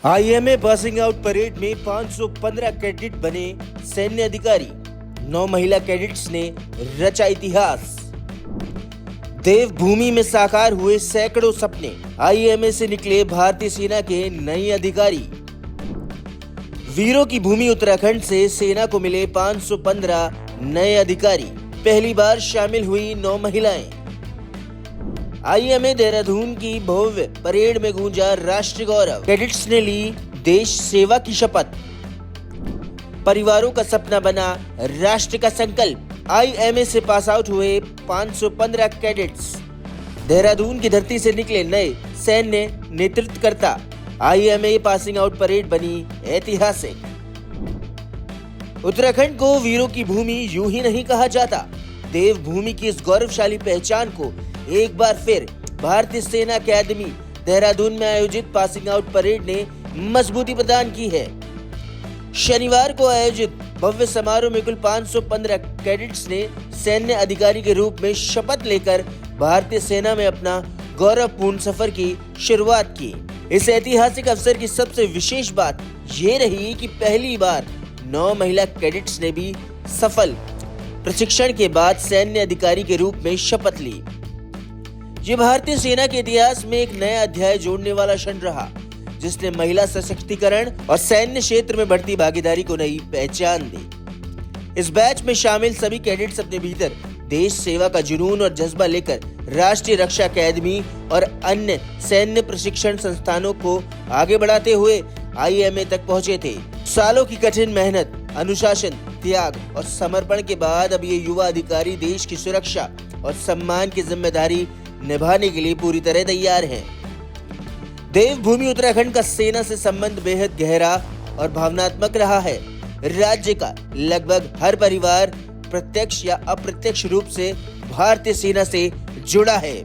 IMA passing out parade में 515 cadet बने सैन्य अधिकारी। 9 महिला कैडेट्स ने रचा इतिहास। देवभूमि में साकार हुए सैकड़ों सपने। आईएमए से निकले भारतीय सेना के नए अधिकारी। वीरों की भूमि उत्तराखंड से सेना को मिले 515 नए अधिकारी। पहली बार शामिल हुई 9 महिलाएं। आईएमए देहरादून की भव्य परेड में गूंजा राष्ट्रीय गौरव। कैडेट्स ने ली देश सेवा की शपथ। परिवारों का सपना बना राष्ट्र का संकल्प। आईएमए से पास आउट हुए 515 कैडेट्स। देहरादून की धरती से निकले नए सैन्य नेतृत्वकर्ता। आईएमए पासिंग आउट परेड बनी ऐतिहासिक। उत्तराखंड को वीरों की भूमि यूं ही नहीं कहा जाता। देवभूमि की इस गौरवशाली पहचान को एक बार फिर भारतीय सेना अकादमी देहरादून में आयोजित पासिंग आउट परेड ने मजबूती प्रदान की है। शनिवार को आयोजित भव्य समारोह में कुल 515 कैडेट्स ने सैन्य अधिकारी के रूप में शपथ लेकर भारतीय सेना में अपना गौरवपूर्ण सफर की शुरुआत की। इस ऐतिहासिक अवसर की सबसे विशेष बात ये रही कि पहली बार 9 महिला कैडेट्स ने भी सफल प्रशिक्षण के बाद सैन्य अधिकारी के रूप में शपथ ली। ये भारतीय सेना के इतिहास में एक नया अध्याय जोड़ने वाला क्षण रहा, जिसने महिला सशक्तिकरण और सैन्य क्षेत्र में बढ़ती भागीदारी को नई पहचान दी। इस बैच में शामिल सभी कैडेट्स अपने भीतर देश सेवा का जुनून और जज्बा लेकर राष्ट्रीय रक्षा अकादमी और अन्य सैन्य प्रशिक्षण संस्थानों को आगे बढ़ाते हुए आईएमए तक पहुंचे थे। सालों की कठिन मेहनत, अनुशासन, त्याग और समर्पण के बाद अब ये युवा अधिकारी देश की सुरक्षा और सम्मान की जिम्मेदारी निभाने के लिए पूरी तरह तैयार हैं। देवभूमि उत्तराखंड का सेना से संबंध बेहद गहरा और भावनात्मक रहा है। राज्य का लगभग हर परिवार प्रत्यक्ष या अप्रत्यक्ष रूप से भारतीय सेना से जुड़ा है।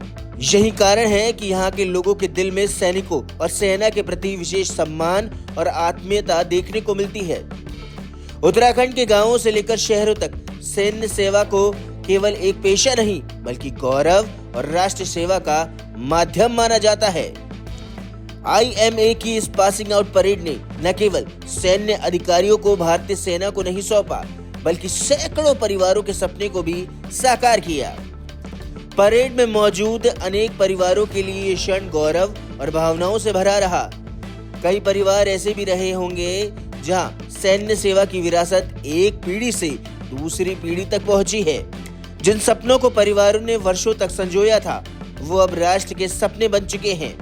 यही कारण है कि यहाँ के लोगों के दिल में सैनिकों और सेना के प्रति विशेष सम्मान और आत्मीयता देखने को मिलती है। उत्तराखंड के गांवों से लेकर शहरों तक सैन्य सेवा को केवल एक पेशा नहीं बल्कि गौरव और राष्ट्र सेवा का माध्यम माना जाता है। आईएमए की इस पासिंग आउट परेड ने न केवल सैन्य अधिकारियों को भारतीय सेना को नहीं सौंपा बल्कि सैकड़ों परिवारों के सपने को भी साकार किया। परेड में मौजूद अनेक परिवारों के लिए ये क्षण गौरव और भावनाओं से भरा रहा। कई परिवार ऐसे भी रहे होंगे जहां सैन्य सेवा की विरासत एक पीढ़ी से दूसरी पीढ़ी तक पहुंची है। जिन सपनों को परिवारों ने वर्षों तक संजोया था, वो अब राष्ट्र के सपने बन चुके हैं।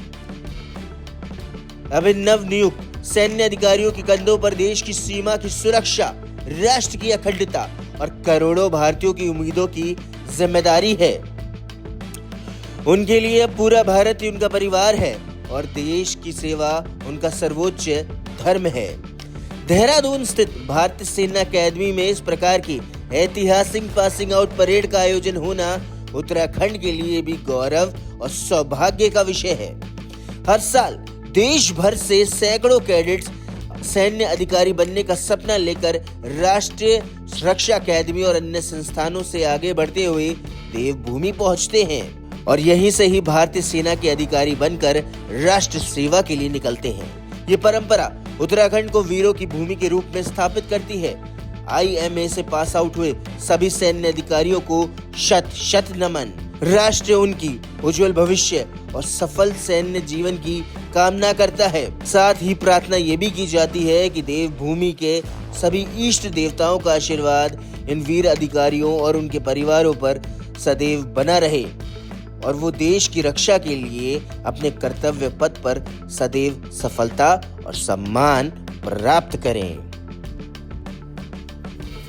अब इन नवनियुक्त सैन्य अधिकारियों के कंधों पर देश की सीमा की सुरक्षा, राष्ट्र की अखंडता और करोड़ों भारतीयों की उम्मीदों की जिम्मेदारी है। उनके लिए अब पूरा भारत ही उनका परिवार है और देश की सेवा उनका सर्वोच्च धर्म है। देहरादून स्थित भारतीय सेना अकादमी में इस प्रकार की ऐतिहासिक पासिंग आउट परेड का आयोजन होना उत्तराखंड के लिए भी गौरव और सौभाग्य का विषय है। हर साल देश भर से सैकड़ों कैडेट्स सैन्य अधिकारी बनने का सपना लेकर राष्ट्रीय रक्षा अकादमी और अन्य संस्थानों से आगे बढ़ते हुए देवभूमि पहुंचते हैं और यहीं से ही भारतीय सेना के अधिकारी बनकर राष्ट्र सेवा के लिए निकलते हैं। ये परंपरा उत्तराखंड को वीरों की भूमि के रूप में स्थापित करती है। आईएमए से पास आउट हुए सभी सैन्य अधिकारियों को शत शत नमन। राष्ट्र उनकी उज्जवल भविष्य और सफल सैन्य जीवन की कामना करता है। साथ ही प्रार्थना ये भी की जाती है कि देवभूमि के सभी इष्ट देवताओं का आशीर्वाद इन वीर अधिकारियों और उनके परिवारों पर सदैव बना रहे और वो देश की रक्षा के लिए अपने कर्तव्य पथ पर सदैव सफलता और सम्मान प्राप्त करें।